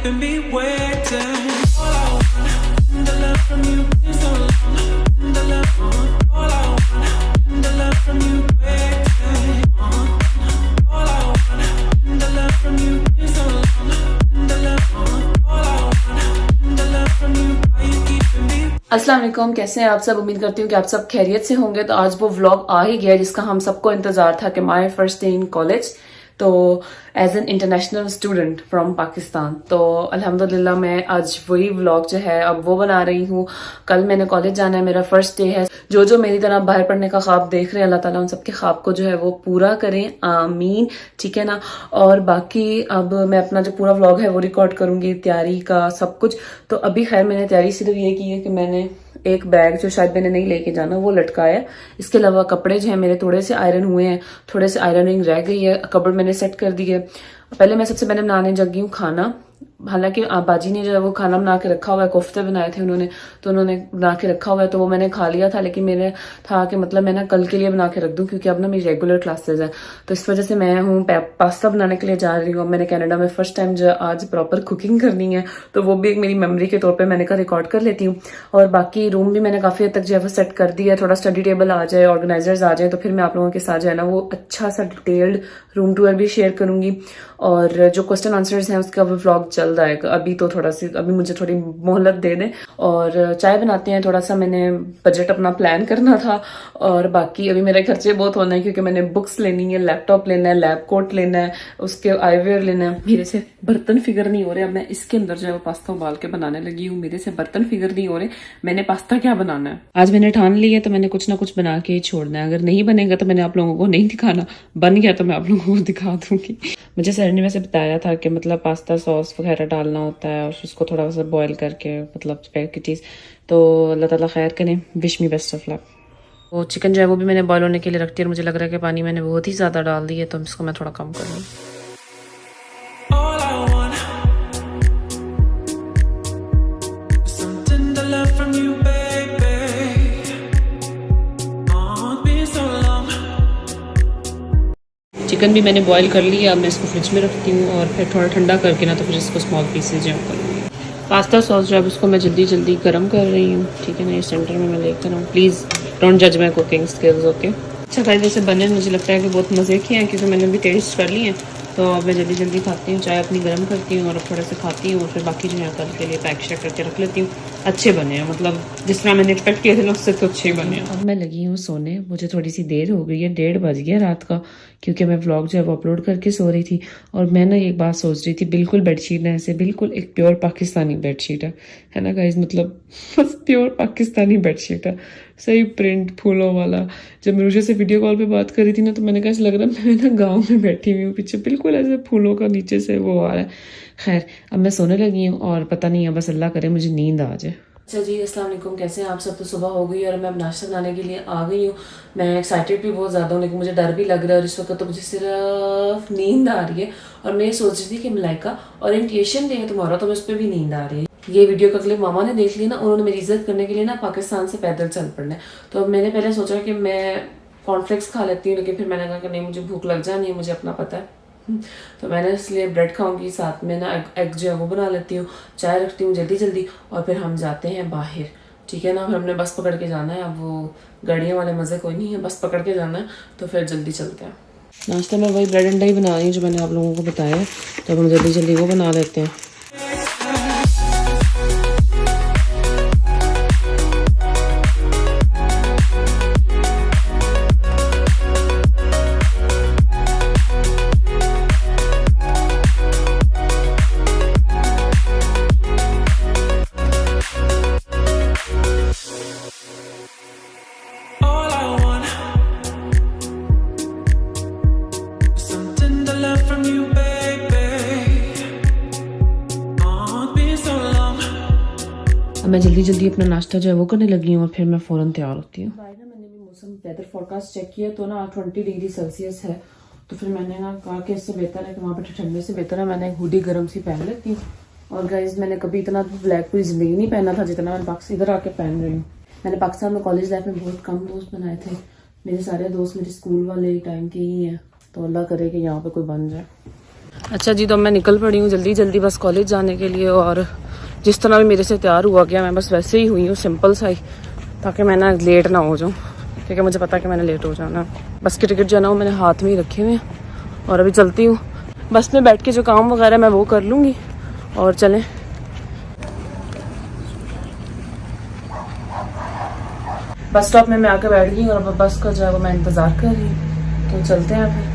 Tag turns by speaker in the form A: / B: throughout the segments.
A: keeping me waiting. All I want, the love from you is so long. The love, all I want, the love from you waiting. All I want, the love from you is so long. The love, all I want, the love from you. Why you keeping me?
B: अस्सलाम वालेकुम, कैसे हैं आप सब। उम्मीद करती हूँ कि आप सब खैरियत से होंगे। तो आज वो व्लॉग आ ही गया जिसका हम सबको इंतजार था कि my first day in college, तो as an international student from Pakistan. तो अल्हम्दुलिल्लाह मैं आज वही व्लॉग जो है अब वो बना रही हूँ। कल मैंने कॉलेज जाना है, मेरा फर्स्ट डे है। जो जो मेरी तरह बाहर पढ़ने का ख्वाब देख रहे हैं, अल्लाह ताला उन सबके ख्वाब को जो है वो पूरा करें, आमीन। ठीक है ना। और बाकी अब मैं अपना जो पूरा व्लॉग है वो रिकॉर्ड करूंगी, तैयारी का सब कुछ। तो अभी खैर मैंने तैयारी सिर्फ ये की है कि मैंने एक बैग जो शायद मैंने नहीं लेके जाना वो लटकाया है। इसके अलावा कपड़े जो है मेरे थोड़े से आयरन हुए हैं, थोड़े से आयरनिंग रह गई है, कपड़ मैंने सेट कर दी है। पहले मैं सबसे पहले बनाने लगी हूँ खाना। हालांकि बाजी ने जो है वो खाना बना के रखा हुआ है, कोफ्ते बनाए थे उन्होंने, तो उन्होंने बना के रखा हुआ है, तो वो मैंने खा लिया था। लेकिन मेरे था कि मतलब मैं ना कल के लिए बना के रख दूं, क्योंकि अब ना मेरी रेगुलर क्लासेस है। तो इस वजह से मैं हूँ पास्ता बनाने के लिए जा रही हूँ। मैंने कनाडा में फर्स्ट टाइम जो आज प्रॉपर कुकिंग करनी है, तो वो भी एक मेरी मेमोरी के तौर पर मैंने कहा रिकॉर्ड कर लेती हूँ। और बाकी रूम भी मैंने काफी हद तक जो है वो सेट कर दिया है। थोड़ा स्टडी टेबल आ जाए, ऑर्गेनाइजर्स आ जाए, तो फिर मैं आप लोगों के साथ जो है ना वो अच्छा सा डिटेल्ड रूम टूर भी शेयर करूंगी। और जो क्वेश्चन आंसर्स हैं उसका भी व्लॉग चल जाएगा। अभी तो थोड़ा सी अभी मुझे थोड़ी मोहलत दे दें। और चाय बनाते हैं, थोड़ा सा मैंने बजट अपना प्लान करना था। और बाकी अभी मेरे खर्चे बहुत होने हैं, क्योंकि मैंने बुक्स लेनी है, लैपटॉप लेना है, लैब कोट लेना है, उसके आईवेयर लेना है। मेरे से बर्तन फिगर नहीं हो रहे। अब मैं इसके अंदर जो है वो पास्ता उबाल के बनाने लगी हूँ। मेरे से बर्तन फिगर नहीं हो रहे। मैंने पास्ता क्या बनाना है आज मैंने ठान ली है, तो मैंने कुछ ना कुछ बना के ही छोड़ना है। अगर नहीं बनेगा तो मैंने आप लोगों को नहीं दिखाना, बन गया तो मैं आप लोगों को दिखा दूंगी। मुझे सर ने वैसे बताया था कि मतलब पास्ता सॉस वगैरह डालना होता है और उसको थोड़ा सा बॉईल करके, मतलब की चीज़। तो अल्लाह ताला खैर करें, wish me best of luck. वो चिकन जो है वो भी मैंने बॉईल होने के लिए रखती है। और मुझे लग रहा है कि पानी मैंने बहुत ही ज़्यादा डाल दी है, तो इसको मैं थोड़ा कम कर लूँ।
A: All I want is some tender love from you, baby. Oh, it's been so long.
B: Chicken भी मैंने बॉईल कर लिया। अब मैं इसको फ्रिज में रखती हूँ और फिर थोड़ा ठंडा करके ना तो फिर इसको स्मॉल पीसेज जो कर लूँगी। पास्ता सॉस जो है उसको मैं जल्दी जल्दी गर्म कर रही हूँ। ठीक है ना, ये सेंटर में मैं लेकर हूँ। प्लीज़ डोंट जज माई कुकिंग स्किल्स, ओके। अच्छा गाइस, जैसे बने मुझे लगता है कि बहुत मज़े के हैं, क्योंकि मैंने भी टेस्ट कर लिए हैं। तो अब मैं जल्दी जल्दी खाती हूँ, चाय अपनी गर्म करती हूँ और अब थोड़े से खाती हूँ। और फिर बाकी जो है कल के लिए पैक शैक करके रख लेती हूँ। अच्छे बने हैं, मतलब जिस तरह मैंने एक्सपेक्ट किए थे ना उससे तो अच्छे बने हैं। अब मैं लगी हूँ सोने। मुझे थोड़ी सी देर हो गई है, 1:30 बज गया रात का, क्योंकि मैं व्लॉग जो है वो अपलोड करके सो रही थी। और मैं ना एक बात सोच रही थी, बिल्कुल बेडशीट है ऐसे, बिल्कुल एक प्योर पाकिस्तानी बेडशीट है ना गाइज, मतलब बस प्योर पाकिस्तानी बेडशीट है, सही प्रिंट फूलों वाला। जब मैं से वीडियो कॉल पे बात कर रही थी ना, तो मैंने कहा ऐसा लग रहा है मैं ना गाँव में बैठी हुई हूँ, पीछे बिल्कुल ऐसे फूलों का नीचे से वो आ रहा है। खैर अब मैं सोने लगी हूँ और पता नहीं है, बस अल्लाह करे मुझे नींद आ जाए। अच्छा जी, अस्सलाम वालेकुम, कैसे हैं आप सब। तो सुबह हो गई और मैं अब नाश्ता बनाने के लिए आ गई हूँ। मैं एक्साइटेड भी बहुत ज़्यादा हूँ, लेकिन मुझे डर भी लग रहा है। और इस वक्त तो मुझे सिर्फ नींद आ रही है। और मैं ये सोच रही थी कि मलाइका ओरिएंटेशन डे है तुम्हारा, तो मैं उस पर भी नींद आ रही है। ये वीडियो का क्लिप मामा ने देख लिया ना, उन्होंने मेरी इज्जत करने के लिए ना पाकिस्तान से पैदल चल पड़ना है। तो अब मैंने पहले सोचा कि मैं कॉर्नफ्लेक्स खा लेती हूँ, लेकिन फिर मैंने कहा कि नहीं, मुझे भूख लग जानी है, मुझे अपना पता है। तो मैंने इसलिए ब्रेड खाऊंगी, साथ में ना एग जो है वो बना लेती हूँ, चाय रखती हूँ जल्दी जल्दी, और फिर हम जाते हैं बाहर। ठीक है ना, फिर हमने बस पकड़ के जाना है। अब वो गाड़ियों वाले मज़े कोई नहीं है, बस पकड़ के जाना है, तो फिर जल्दी चलते हैं। नाश्ता मैं वही ब्रेड अंडा ही बना रही हूँ जो मैंने आप लोगों को बताया है, तो अब हम जल्दी जल्दी वो बना लेते हैं।
A: All I want is some tender love from you, baby. Oh, it's been so long.
B: अब मैं जल्दी जल्दी अपना नाश्ता जो है वो करने लगी हूँ और फिर मैं फौरन तैयार होती हूँ। मैंने भी मौसम वेदर फोरकास्ट चेक किया, तो ना 20 डिग्री सेल्सियस है। तो फिर मैंने ना कहा कि इससे बेहतर है कि वहाँ पर ठंडे से बेहतर है मैंने एक हुडी गर्म सी पहन लेती हूँ। और गाइज मैंने कभी इतना ब्लैक पूरी जिंदगी नहीं पहना था जितना मैं पाकिस्तान इधर आके पहन रही हूँ। मैंने पाकिस्तान में कॉलेज लाइफ में बहुत कम दोस्त बनाए थे। मेरे सारे दोस्त मेरे स्कूल वाले टाइम के ही हैं, तो अल्लाह करे कि यहाँ पे कोई बन जाए। अच्छा जी, तो मैं निकल पड़ी हूँ जल्दी जल्दी बस कॉलेज जाने के लिए। और जिस तरह भी मेरे से तैयार हुआ गया, मैं बस वैसे ही हुई हूँ, सिंपल सा ही, ताकि मैं ना लेट ना हो जाऊँ, क्योंकि मुझे पता है कि मैंने लेट हो जाना। बस की टिकट जो है ना वो मैंने हाथ में ही रखे हुए हैं और अभी चलती हूँ। बस में बैठ के जो काम वगैरह मैं वो कर लूँगी और चलें। बस स्टॉप में मैं आकर बैठ गई और अब बस का जो है वो मैं इंतज़ार कर रही हूँ, तो चलते हैं फिर।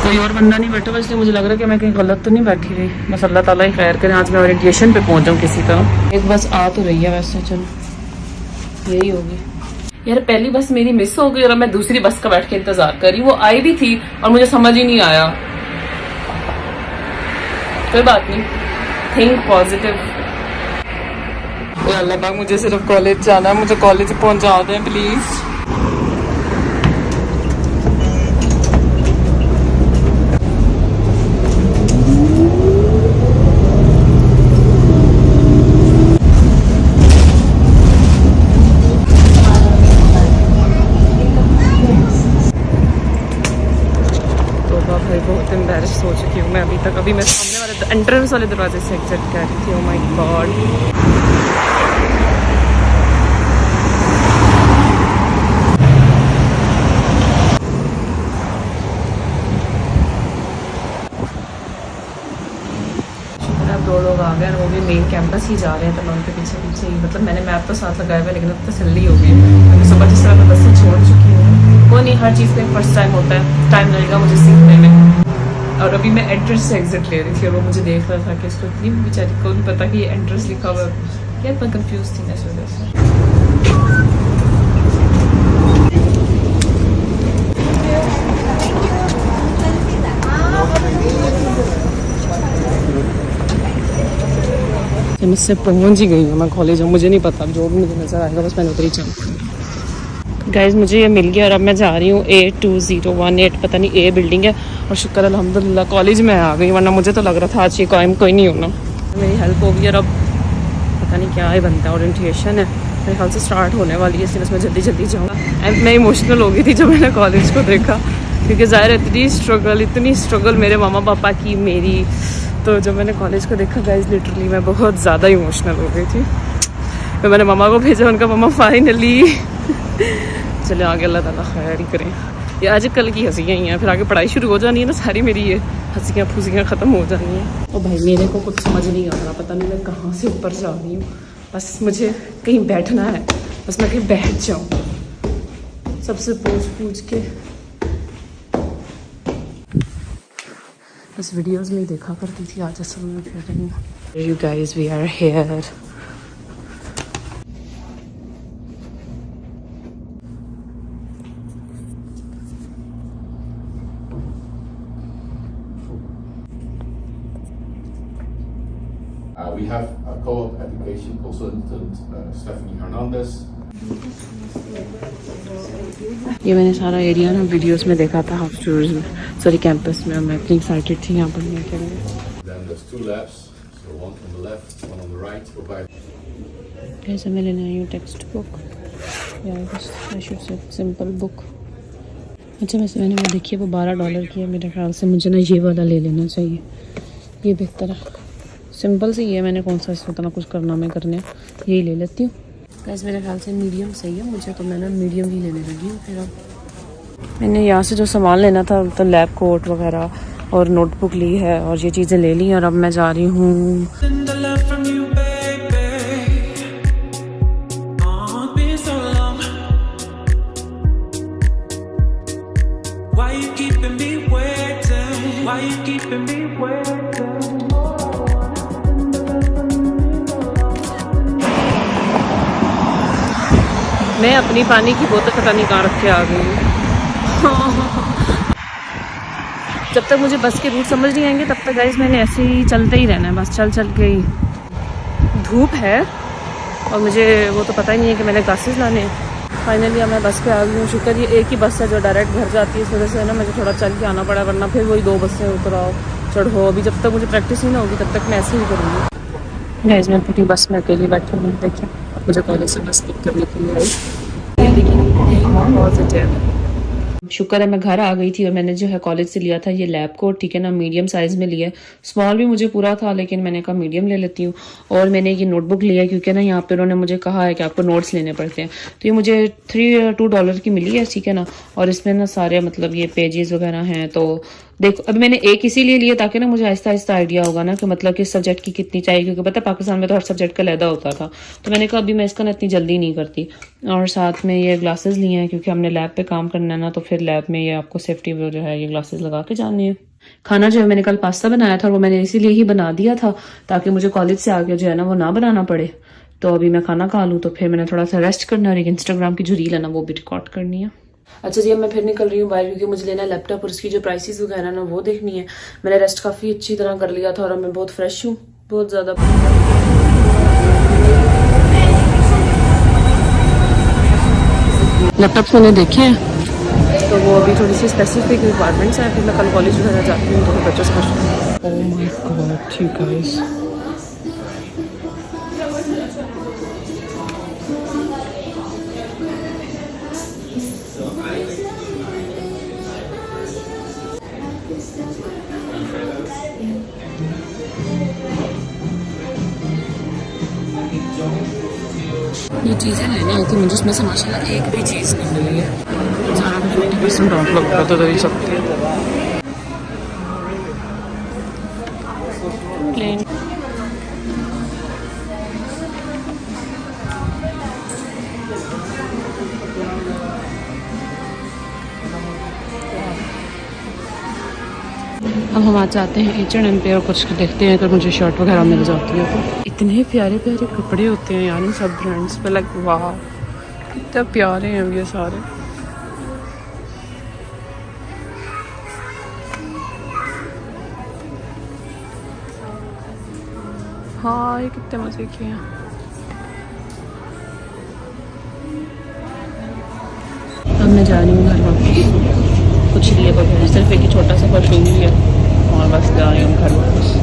B: कोई और बंदा नहीं बैठा, बस मुझे लग रहा है कि मैं कहीं गलत तो नहीं बैठी रही। बस अल्लाह ताला ही खैर करें, आज मैं ओरिएंटेशन पे पहुंच जाऊँ किसी तरह। एक बस आ तो रही है वैसे, चलो यही होगी। यार पहली बस मेरी मिस हो गई और अब मैं दूसरी बस का बैठ के इंतजार कर रही हूँ। वो आई भी थी और मुझे समझ ही नहीं आया। कोई बात नहीं, थिंक पॉजिटिव। अल्लाह पाक मुझे सिर्फ कॉलेज जाना है, मुझे कॉलेज पहुंचा दें प्लीज। भाई बहुत एम्बैरेस हो चुकी हूँ मैं अभी तक। अभी मैं सामने वाले एंट्रेंस वाले दरवाजे से एग्जिट कर रही थी। ओह माय गॉड, अब 2 लोग आ गए और वो भी मेन कैंपस ही जा रहे हैं, तो मैं उनके पीछे पीछे ही, मतलब मैंने मैप तो साथ लगाया हुआ, लेकिन अब तसल्ली हो गई क्योंकि सुबह जिस तरह मैं बस से छोड़ चुकी हूँ। वो नहीं, हर चीज़ का एक फर्स्ट टाइम होता है, टाइम लगेगा मुझे सीखने में। और अभी मैं एंट्रेंस से एग्जिट ले रही थी और वो मुझे देख रहा था कि इसको इतनी बेचारी को नहीं पता कि ये एंट्रेंस लिखा हुआ है। यार मैं कंफ्यूज थी ना इस वजह से। मैं इससे पहुंच ही गई हूँ मैं कॉलेज, मुझे नहीं पता, जो भी मुझे नजर आएगा बस मैंने उधर ही चलूँ। गाइज मुझे ये मिल गया और अब मैं जा रही हूँ 8018, पता नहीं ए बिल्डिंग है। और शुक्र अल्हम्दुलिल्लाह कॉलेज में आ गई, वरना मुझे तो लग रहा था आज ये काम कोई नहीं होना। मेरी हेल्प होगी और अब पता नहीं क्या ही बनता है। ओरिएंटेशन है मेरे ख्याल से स्टार्ट होने वाली है, इसलिए बस मैं जल्दी जल्दी जाऊँगा। मैं इमोशनल हो गई थी जब मैंने कॉलेज को देखा, क्योंकि ज़ाहिर इतनी स्ट्रगल मेरे मामा पापा की, मेरी, तो जब मैंने कॉलेज को देखा गाइज लिटरली मैं बहुत ज़्यादा इमोशनल हो गई थी। फिर मैंने मामा को भेजा, उनका मामा फाइनली चले आगे, अल्लाह ताला खैर ही करें। ये आज कल की हंसियाँ ही हैं, फिर आगे पढ़ाई शुरू हो जानी है ना, सारी मेरी ये हंसियाँ फुसियाँ ख़त्म हो जानी हैं। और भाई मेरे को कुछ समझ नहीं आ रहा, पता नहीं मैं कहाँ से ऊपर जा रही हूँ। बस मुझे कहीं बैठना है, बस मैं कहीं बैठ जाऊँ सबसे पूछ के। बस वीडियोस में ही देखा करती थी, आज असल में फिर रही हूँ। You guys we are here.
C: We have a co-op education consultant, Stephanie Hernandez.
B: ये मैंने सारा एरिया ना वीडियोस में देखा था, हाउस टूर्स में, सॉरी कैंपस में, और मैं इतनी एक्साइटेड थी यहाँ पढ़ने के लिए।
C: Then there's 2 labs, so one on the left, one on the right.
B: कैसे मैं लेने आई हूँ टेक्स्ट बुक, या I should say simple book. अच्छा वैसे मैंने वो देखी है, वो $12 की है, मेरे ख्याल से मुझे ना ये वाला ले लेना चाहिए, ये बेहतर है। सिंपल सी है, मैंने कौन सा इसमें इतना कुछ करना मैं करने, यही ले लेती हूँ। गाइस मेरे ख्याल से मीडियम सही है मुझे, तो मैं ना मीडियम ही लेने लगी हूँ। फिर अब मैंने यहाँ से जो सामान लेना था, तो लैब कोट वगैरह और नोटबुक ली है और ये चीज़ें ले ली, और अब मैं जा रही हूँ। मैं अपनी पानी की बोतल पता नहीं कहाँ रख के आ गई हूँ। जब तक मुझे बस के रूट समझ नहीं आएंगे तब तक गाइस मैंने ऐसे ही चलते ही रहना है, बस चल चल के ही। धूप है और मुझे वो तो पता ही नहीं है कि मैंने क्लासेस लाने हैं। फाइनली अब मैं बस पे आ गई हूँ। शुक्र ये एक ही बस है जो डायरेक्ट घर जाती है, इस वजह से ना मुझे थोड़ा चल के आना पड़ा, वरना फिर वही 2 बसें उतराओ चढ़ो। अभी जब तक मुझे प्रैक्टिस ही ना होगी तब तक मैं ऐसे ही करूँगी। गाइस मैं पूरी बस में अकेली बैठी हूँ, देखिए मुझे कॉलेज से बस पिक करने के लिए आई। पॉजिटिव शुक्र है मैं घर आ गई थी और मैंने जो है कॉलेज से लिया था ये लैब कोट, ठीक है ना, मीडियम साइज में लिया है। स्मॉल भी मुझे पूरा था लेकिन मैंने कहा मीडियम ले लेती हूँ। और मैंने ये नोटबुक लिया है क्योंकि ना यहाँ पे उन्होंने मुझे कहा है कि आपको नोट्स लेने पड़ते हैं। तो ये मुझे $2 की मिली है, ठीक है ना। और इसमें ना सारे मतलब ये पेजेस वगैरह हैं। तो देखो अभी मैंने एक इसीलिए लिया ताकि ना मुझे आहिस्ता आहिस्ता आइडिया होगा ना कि मतलब किस सब्जेक्ट की कितनी चाहिए, क्योंकि पता है पाकिस्तान में तो हर सब्जेक्ट का लहदा होता था। तो मैंने कहा अभी मैं इसका ना इतनी जल्दी नहीं करती। और साथ में ये ग्लासेस लिए हैं क्योंकि हमने लैब पे काम करना है ना, तो फिर लैब में ये आपको सेफ्टी जो है ये ग्लासेस लगा के जानी है। खाना जो है मैंने कल पास्ता बनाया था और वो मैंने इसीलिए ही बना दिया था ताकि मुझे कॉलेज से आके जो है ना वो ना बनाना पड़े। तो अभी मैं खाना खा लूँ तो फिर मैंने थोड़ा सा रेस्ट करना है और एक इंस्टाग्राम की जो रील है ना वो भी रिकॉर्ड करनी है। अच्छा जी, अब मैं फिर निकल रही हूँ बाहर क्योंकि मुझे लेना है लैपटॉप और उसकी जो प्राइसेस वगैरह ना वो देखनी है। मैंने रेस्ट काफ़ी अच्छी तरह कर लिया था और अब मैं बहुत फ्रेश हूँ, बहुत ज़्यादा। लैपटॉप्स मैंने देखे हैं तो वो अभी थोड़ी सी स्पेसिफिक रिक्वायरमेंट्स हैं, फिर मैं कल कॉलेज वगैरह जाती हूँ तो बच्चों से। Oh my God, you guys, ये चीज़ें लेनी होती मुझे, उसमें से माशाल्लाह एक भी चीज़ नहीं मिली है। सारा 50% ऑफ लगता तो दे सकती है। प्लेन अब हम आज जाते हैं H&M पे और कुछ देखते हैं अगर मुझे शर्ट वगैरह मिल जाती है तो। इतने प्यारे प्यारे कपड़े होते हैं यार इन सब ब्रांड्स पे, लाइक वाह कितने प्यारे हैं ये सारे। हाँ ये कितने मजे के हैं। अब मैं जा रही हूँ घर वापस, कुछ लिए बगैर सिर्फ एक छोटा सा परफ्यूम लिया और बस जा रही हूँ घर वापस।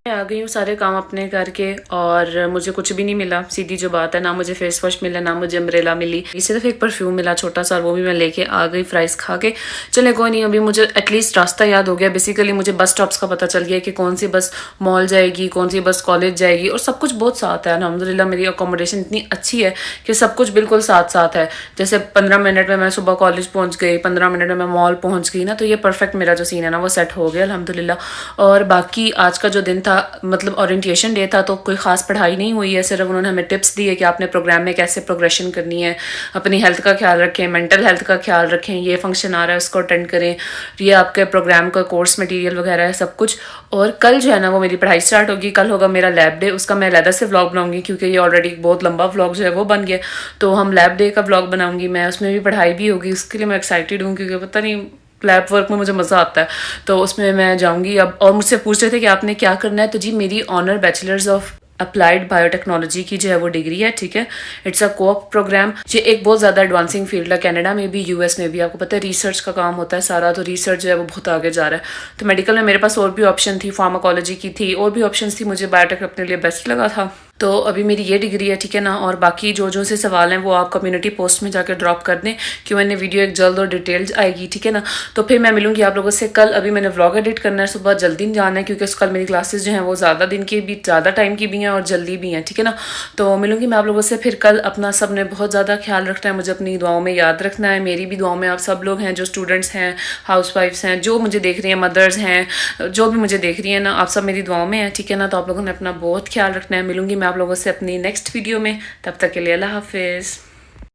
B: मैं आ गई हूँ सारे काम अपने करके और मुझे कुछ भी नहीं मिला, सीधी जो बात है, ना मुझे फेस वॉश मिला ना मुझे अम्ब्रेला मिली, सिर्फ एक परफ्यूम मिला छोटा सा और वो भी मैं लेके आ गई फ्राइज खा के। चले कोई नहीं, अभी मुझे एटलीस्ट रास्ता याद हो गया। बेसिकली मुझे बस स्टॉप्स का पता चल गया कि कौन सी बस मॉल जाएगी, कौन सी बस कॉलेज जाएगी और सब कुछ बहुत साथ है। अल्हम्दुलिल्लाह मेरी अकोमोडेशन इतनी अच्छी है कि सब कुछ बिल्कुल साथ साथ है। जैसे 15 मिनट में मैं सुबह कॉलेज पहुँच गई, 15 मिनट में मैं मॉल पहुँच गई ना, तो ये परफेक्ट मेरा जो सीन है ना वो सेट हो गया अल्हम्दुलिल्लाह। और बाकी आज का जो दिन था मतलब ओरिएंटेशन डे था तो कोई खास पढ़ाई नहीं हुई है, सिर्फ उन्होंने हमें टिप्स दिए कि आपने प्रोग्राम में कैसे प्रोग्रेशन करनी है, अपनी हेल्थ का ख्याल रखें, मेंटल हेल्थ का ख्याल रखें, ये फंक्शन आ रहा है उसको अटेंड करें, ये आपके प्रोग्राम का कोर्स मटेरियल वगैरह है सब कुछ। और कल जो है ना वो मेरी पढ़ाई स्टार्ट होगी, कल होगा मेरा लैब डे, उसका मैं अलग से व्लॉग बनाऊंगी क्योंकि ये ऑलरेडी बहुत लंबा व्लॉग जो है वो बन गया। तो हम लैब डे का व्लॉग बनाऊंगी मैं, उसमें भी पढ़ाई भी होगी, उसके लिए मैं एक्साइटेड हूँ क्योंकि पता नहीं लैब वर्क में मुझे मज़ा आता है तो उसमें मैं जाऊंगी अब। और मुझसे पूछ रहे थे कि आपने क्या करना है, तो जी मेरी honour bachelors of applied biotechnology की जो है वो डिग्री है, ठीक है। इट्स अ कोऑप प्रोग्राम, ये एक बहुत ज़्यादा एडवांसिंग फील्ड है, कनाडा में भी यूएस में भी, आपको पता है रिसर्च का काम होता है सारा, तो रिसर्च जो है वो बहुत आगे जा रहा है। तो मेडिकल में मेरे पास और भी ऑप्शन थी, फार्माकोलॉजी की थी, और भी ऑप्शन थी, मुझे बायोटेक अपने लिए बेस्ट लगा था। तो अभी मेरी ये डिग्री है, ठीक है ना। और बाकी जो से सवाल हैं वो आप कम्युनिटी पोस्ट में जाकर ड्रॉप कर दें कि मैंने वीडियो एक जल्द और डिटेल्ड आएगी, ठीक है ना। तो फिर मैं मिलूंगी आप लोगों से कल। अभी मैंने व्लॉग एडिट करना है, सुबह जल्दी जाना है क्योंकि कल मेरी क्लासेस जो हैं वो ज़्यादा दिन की भी, ज़्यादा टाइम की भी हैं और जल्दी भी हैं, ठीक है ना। तो मिलूंगी मैं आप लोगों से फिर कल। अपना सब ने बहुत ज़्यादा ख्याल रखना है, मुझे अपनी दुआओं में याद रखना है, मेरी भी दुआओं में आप सब लोग हैं जो स्टूडेंट्स हैं, हाउस वाइफ्स हैं, जो मुझे देख रही हैं, मदर्स हैं, जो भी मुझे देख रही हैं ना, आप सब मेरी दुआओं में हैं, ठीक है ना। तो आप लोगों ने अपना बहुत ख्याल रखना है। मिलूंगी मैं आप लोगों से अपनी नेक्स्ट वीडियो में, तब तक के लिए अल्लाह हाफिज़।